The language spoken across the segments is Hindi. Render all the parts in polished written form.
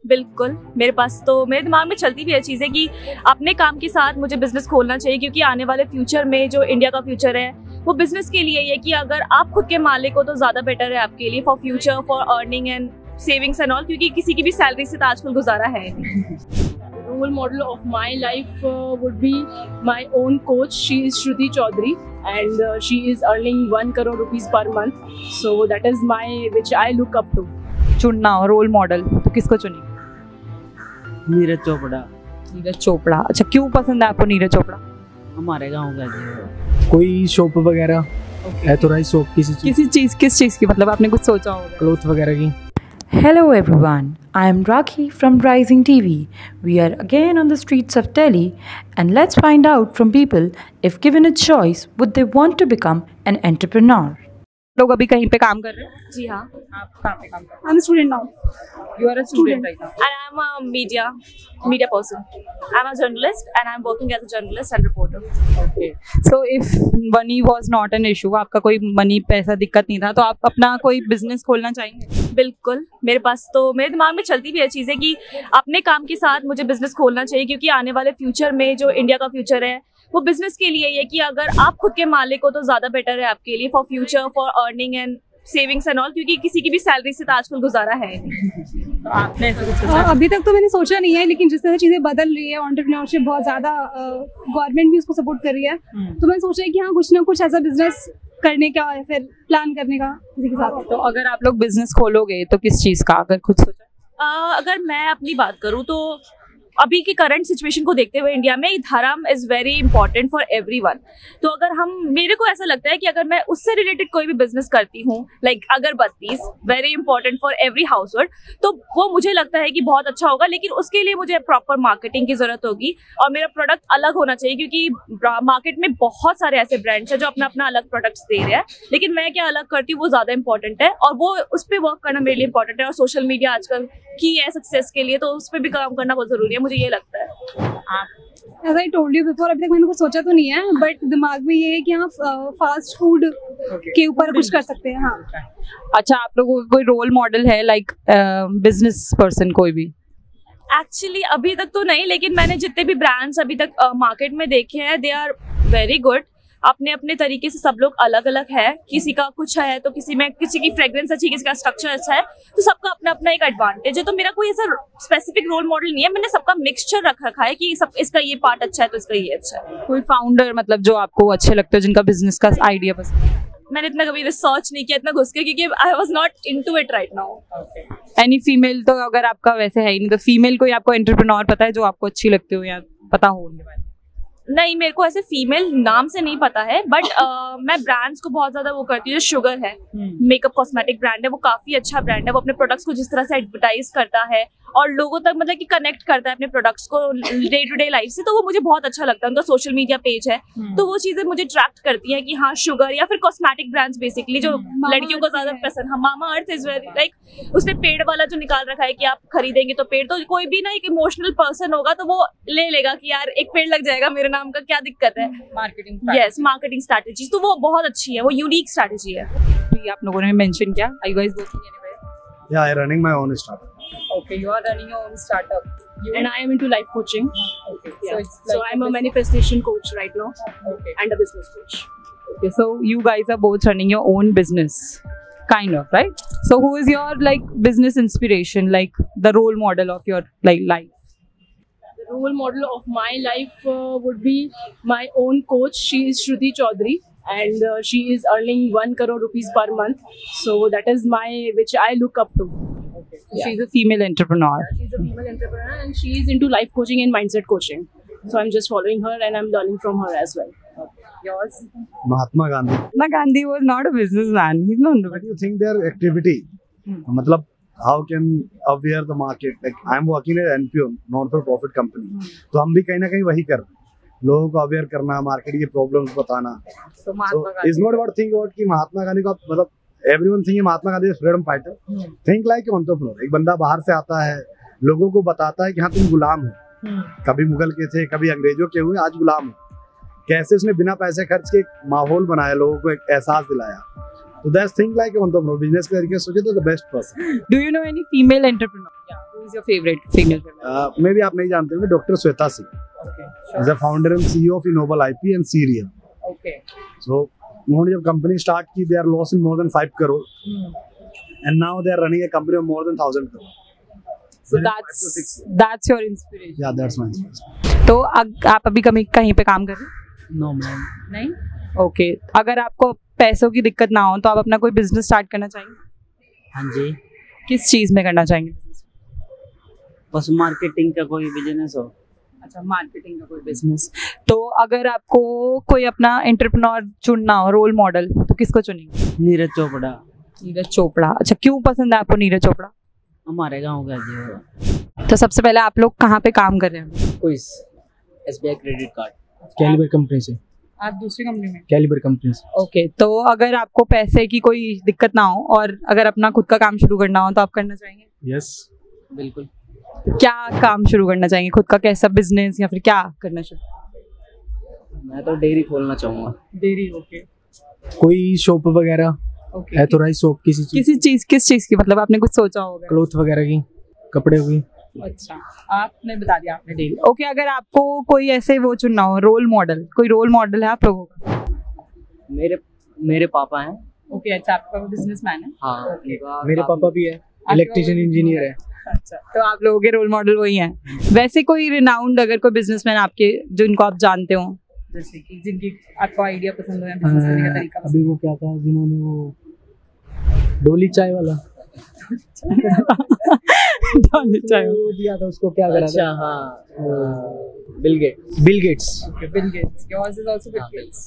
बिल्कुल, मेरे पास तो मेरे दिमाग में चलती भी है चीज़ें कि अपने काम के साथ मुझे बिजनेस खोलना चाहिए, क्योंकि आने वाले फ्यूचर में जो इंडिया का फ्यूचर है वो बिजनेस के लिए ही है कि अगर आप खुद के मालिक हो तो ज़्यादा बेटर है आपके लिए, for future, for earning and savings and all, क्योंकि किसी की भी सैलरी से तो आजकल गुजारा है नहीं। Role model of my life would be my own coach. She is Shruti Chaudhary, and she is earning 1 crore rupees per month. So that is which I look up to. चुनना हो रोल मॉडल तो किसको चुनेंगे? नीरज चोपड़ा। नीरज चोपड़ा। अच्छा, क्यों पसंद है आपको नीरज चोपड़ा? हमारे गांव का जी। कोई शॉप वगैरह एथोराइज शॉप किस चीज़ की, मतलब आपने कुछ सोचा होगा? क्लोथ वगैरह की। Hello everyone, I am Rakhi from Rising TV. We are again on the streets of Delhi, and let's find out from people if given a choice would they want to become an entrepreneur. लोग अभी कहीं पे काम कर रहे हैं? जी हाँ, आप कहाँ पे काम कर रहे I'm a student now. हो? You are a student right now. and I'm a media person. I'm a journalist and I'm working as a journalist and reporter. Okay. So if money was not an issue, आपका कोई मनी पैसा दिक्कत नहीं था, तो आप अपना कोई बिजनेस खोलना चाहेंगे? बिल्कुल, मेरे पास तो मेरे दिमाग में चलती भी है चीज़ें कि अपने काम के साथ मुझे बिजनेस खोलना चाहिए, क्योंकि आने वाले फ्यूचर में जो इंडिया का फ्यूचर है वो बिजनेस के लिए ही है कि अगर आप खुद के मालिक हो तो ज़्यादा बेटर है आपके लिए, for future, for earning and savings and all, क्योंकि किसी की भी सैलरी से तो आजकल गुजारा है नहीं। तो आपने ऐसा कुछ सोचा? अभी तक तो मैंने सोचा नहीं है, लेकिन जिस तरह चीज़ें बदल रही है, एंटरप्रेन्योरशिप बहुत ज़्यादा, गवर्नमेंट भी उसको सपोर्ट कर रही है, तो मैंने सोचा है कि हाँ कुछ ना कुछ ऐसा बिजनेस करने का या फिर प्लान करने का किसी के साथ। तो अगर आप लोग बिजनेस खोलोगे तो किस चीज़ का, अगर खुद सोचा? अगर मैं अपनी बात करूँ तो अभी की करंट सिचुएशन को देखते हुए इंडिया में धर्म is very important for everyone. तो अगर मेरे को ऐसा लगता है कि अगर मैं उससे रिलेटेड कोई भी बिजनेस करती हूँ, लाइक अगरबत्तीज, very important for every household, तो वो मुझे लगता है कि बहुत अच्छा होगा, लेकिन उसके लिए मुझे प्रॉपर मार्केटिंग की ज़रूरत होगी और मेरा प्रोडक्ट अलग होना चाहिए, क्योंकि मार्केट में बहुत सारे ऐसे ब्रांड्स हैं जो अपना अपना अलग प्रोडक्ट्स दे रहे हैं, लेकिन मैं क्या अलग करती हूँ वो ज़्यादा इंपॉर्टेंट है, और वो उस पर वर्क करना मेरे लिए इंपॉर्टेंट है। और सोशल मीडिया आजकल की है सक्सेस के लिए, तो उस पर भी काम करना बहुत ज़रूरी है, मुझे ये लगता है। As I told you before, अभी तक मैंने कुछ सोचा तो नहीं है, बट दिमाग में ये है कि हाँ फास्ट फूड के ऊपर कुछ कर सकते हैं। हाँ। अच्छा, आप लोगों को कोई रोल मॉडल है, लाइक बिजनेस पर्सन कोई भी? एक्चुअली अभी तक तो नहीं, लेकिन मैंने जितने भी ब्रांड्स अभी तक मार्केट में देखे हैं, दे आर वेरी गुड। अपने अपने तरीके से सब लोग अलग अलग है, किसी का कुछ है तो किसी की फ्रेग्रेंस अच्छी, किसी का स्ट्रक्चर अच्छा है, तो सबका अपना अपना एक एडवांटेज है। तो मेरा कोई ऐसा स्पेसिफिक रोल मॉडल नहीं है, मैंने सबका मिक्सचर रखा है कि सब इसका ये पार्ट अच्छा है तो इसका ये अच्छा है। कोई फाउंडर मतलब जो आपको अच्छे लगते हो, जिनका बिजनेस का आइडिया पसंद है? मैंने इतना कभी रिसर्च नहीं किया इतना घुस के, क्योंकि I was not into it right now. Any female, तो अगर आपका वैसे है ही नहीं, तो फीमेल कोई आपको एंटरप्रेन्योर पता है जो आपको अच्छी लगती हो या पता हो उनके बारे में? नहीं, मेरे को ऐसे फीमेल नाम से नहीं पता है, बट मैं ब्रांड्स को बहुत ज्यादा वो करती हूँ। जो शुगर है, मेकअप कॉस्मेटिक ब्रांड है, वो काफी अच्छा ब्रांड है। वो अपने प्रोडक्ट्स को जिस तरह से एडवर्टाइज करता है और लोगों तक मतलब कि कनेक्ट करता है अपने प्रोडक्ट्स को डे टू डे लाइफ से, तो वो मुझे बहुत अच्छा लगता है। उनका सोशल मीडिया पेज है, तो वो चीजें मुझे अट्रैक्ट करती हैं कि हाँ शुगर या फिर कॉस्मेटिक ब्रांड्स बेसिकली जो लड़कियों को ज्यादा पसंद। हाँ, मामा अर्थ इज वेरी लाइक, उसने पेड़ वाला जो निकाल रखा है कि आप खरीदेंगे तो पेड़, तो कोई भी ना एक इमोशनल पर्सन होगा तो वो ले लेगा कि यार एक पेड़ लग जाएगा मेरे नाम का, क्या दिक्कत है। मार्केटिंग, यस, मार्केटिंग स्ट्रैटेजी तो वो बहुत अच्छी है, वो यूनिक स्ट्रैटेजी है। तो आप लोगों ने मेंशन किया, are you guys working anywhere? Yeah, I'm running my own startup. Okay, you are running your own startup. And I am into life coaching. Okay, Yeah. so it's So like I'm a manifestation coach right now Okay. and a business coach. Okay, so you guys are both running your own business, kind of, right? So who is your like business inspiration, like the role model of your like life? The role model of my life would be my own coach. She is Shruti Chaudhary, and she is earning 1 crore rupees per month. So that is which I look up to. Okay. So she's a female entrepreneur. She's a female entrepreneur and she is into life coaching and mindset coaching. So I'm just following her and I'm learning from her as well. Yours? Mahatma Gandhi. Mahatma Gandhi was not a businessman. He's not. What do you think their activity? मतलब how can aware the market? Like I'm working at NPO, not for profit company. तो हम भी कहीं ना कहीं वही कर रहे हैं, लोगों को अवेयर करना, मार्केट की प्रॉब्लम्स बताना। So Mahatma Gandhi. Is not about think about कि महात्मा गांधी को आप मतलब everyone think Mahatma Gandhi is freedom fighter. Think like entrepreneur. एक बंदा बाहर से आता है, लोगों को बताता है कि हाँ तुम गुलाम हो, कभी मुगल के थे, कभी अंग्रेजों के हुए, आज गुलाम हो। कैसे उसने बिना पैसे खर्च के एक माहौल बनाया, लोगों को एक एहसास दिलाया। तो that's thing like entrepreneur business के तरीके से सोचे तो the best person. Do you know any female entrepreneur? Yeah. Who is your favorite female entrepreneur? Maybe आप नहीं जानते होंगे, doctor Shweta Singh Okay. Is the founder and CEO of innoble IP and serial. Okay. So उन्होंने जब कंपनी स्टार्ट की, they are loss in more than 5 crore and now they are running a company of more than 1000 crore. So that's your inspiration. Yeah that's my inspiration. तो आप अभी कहीं पे काम कर रहे हैं? No ma'am. नहीं। ओके। अगर आपको पैसों की दिक्कत ना हो तो आप अपना कोई बिजनेस स्टार्ट करना चाहेंगे? हाँ जी, किस चीज में करना चाहेंगे? बस मार्केटिंग का कोई बिजनेस हो। अच्छा, मार्केटिंग का कोई बिजनेस। तो अगर आपको कोई अपना एंटरप्रेन्योर चुनना हो, रोल मॉडल, तो किसको चुनेंगे? नीरज चोपड़ा। नीरज चोपड़ा। अच्छा, क्यों पसंद है आपको नीरज चोपड़ा? हमारे गांव का जी वो। तो सबसे पहले आप लोग कहाँ पे काम कर रहे हैं? कोई SBI credit card. Calibre company से। आप दूसरी कंपनी में? कैलिबर कंपनी से। ओके। तो अगर आपको पैसे की कोई दिक्कत ना हो और अगर अपना खुद का काम शुरू करना हो तो आप करना चाहेंगे? यस बिल्कुल। क्या काम शुरू करना चाहेंगे? खुद का कैसा बिजनेस या फिर क्या करना शुरू? मैं तो डेयरी खोलना चाहूँगा। डेयरी। ओके। कोई शॉप वगैरह, ओके। एथोराइज शॉप किस चीज की मतलब आपने कुछ सोचा होगा? क्लोथ वगैरह की, कपड़े की। अच्छा, आपने बता दिया आपने डेयरी। ओके। अगर आपको कोई ऐसे वो चुनना हो, रोल मॉडल, कोई रोल मॉडल है आप लोगों का? मेरे पापा हैं। ओके। अच्छा, आपका बिजनेसमैन है? हाँ। मेरे पापा भी है, इलेक्ट्रिशियन इंजीनियर है। अच्छा, तो आप लोगों के रोल मॉडल वही हैं। वैसे कोई रिनाउंड अगर कोई बिजनेसमैन आपके जिनको आप जानते हो, जैसे कि जिनकी आपको आइडिया पसंद हो या बिजनेस करने का तरीका अभी वो क्या था जिन्होंने वो डोली चाय वाला डोली चाय वो दिया था, उसको क्या करा अच्छा, था? हाँ। Bill Gates. Bill Gates. Okay, Bill Gates. Yours is also Bill Gates.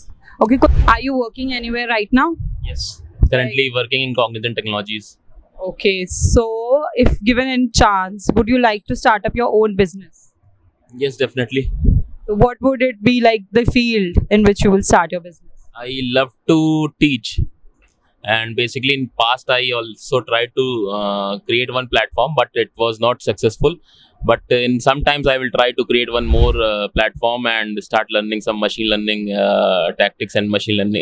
Okay, are you working anywhere right now? Yes, currently working in Cognizant Technologies. Okay, so if given a chance, would you like to start up your own business? Yes, definitely. So what would it be like, the field in which you will start your business? I love to teach, and basically in past I also tried to create one platform, but it was not successful. But in sometimes I will try to create one more platform and start learning some machine learning tactics and machine learning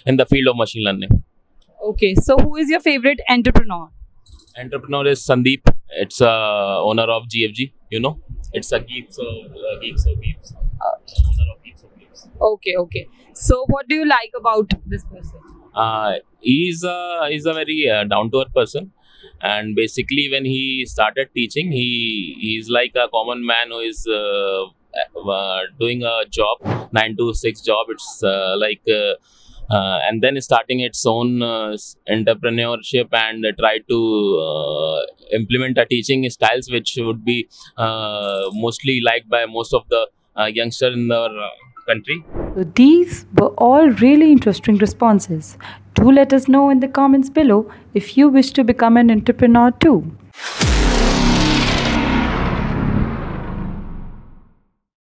in the field of machine learning. Okay, so who is your favorite entrepreneur? Entrepreneur is Sandeep. It's owner of GFG. You know, it's a Geeks of Geeks. Owner of Geeks of Geeks. Okay. So what do you like about this person? He's a very down to earth person, and basically when he started teaching, he's like a common man who is doing a job, 9 to 6 job. It's and then starting its own entrepreneurship and try to implement a teaching styles which would be mostly liked by most of the youngsters in our country. So these were all really interesting responses. Do let us know in the comments below if you wish to become an entrepreneur too.